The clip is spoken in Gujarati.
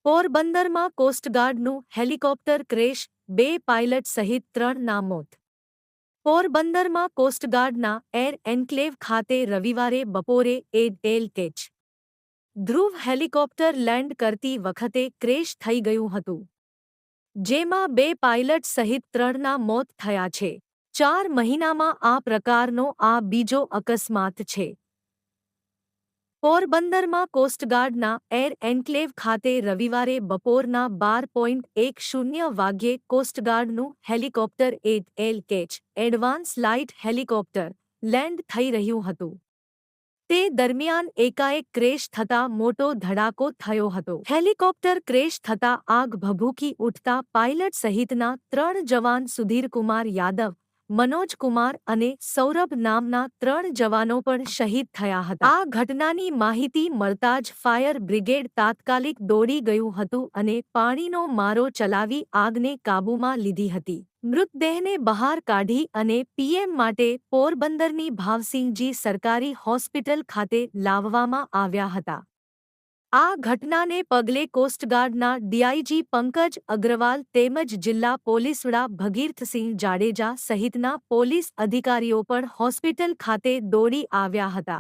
પોરબંદરમાં કોસ્ટગાર્ડનું હેલિકોપ્ટર ક્રેશ, 2 પાયલટ સહિત 3ના મોત. પોરબંદરમાં કોસ્ટગાર્ડના એર એન્ક્લેવ ખાતે રવિવારે બપોરે એલ કેચ ધ્રુવ હેલિકોપ્ટર લેન્ડ કરતી વખતે ક્રેશ થઈ ગયું હતું, જેમાં 2 પાયલટ સહિત 3ના મોત થયા છે. 4 મહિનામાં આ પ્રકારનો આ બીજો અકસ્માત છે. પોરબંદરમાં કોસ્ટગાર્ડના એર એન્ક્લેવ ખાતે રવિવારે બપોરના 12:10 વાગ્યે કોસ્ટગાર્ડનું હેલિકોપ્ટર એલ કેચ એડવાન્સ લાઇટ હેલિકોપ્ટર લેન્ડ થઈ રહ્યું હતું. તે દરમિયાન એકાએક ક્રેશ થતાં મોટો ધડાકો થયો હતો. હેલિકોપ્ટર ક્રેશ થતાં આગ ભભૂકી ઉઠતા પાયલટ સહિતના 3 જવાન સુધીરકુમાર યાદવ, મનોજકુમાર અને સૌરભ નામના 3 જવાનો પણ શહીદ થયા હતા. આ ઘટનાની માહિતી મળતા જ ફાયર બ્રિગેડ તાત્કાલિક દોડી ગયું હતું અને પાણીનો મારો ચલાવી આગને કાબૂમાં લીધી હતી. મૃતદેહને બહાર કાઢી અને પીએમ માટે પોરબંદરની ભાવસિંહજી સરકારી હોસ્પિટલ ખાતે લાવવામાં આવ્યા હતા. આ ઘટનાને પગલે કોસ્ટગાર્ડના ડીઆઈજી પંકજ અગ્રવાલ તેમજ જિલ્લા પોલીસ વડા ભગીરથસિંહ જાડેજા સહિતના પોલીસ અધિકારીઓ પણ હોસ્પિટલ ખાતે દોડી આવ્યા હતા.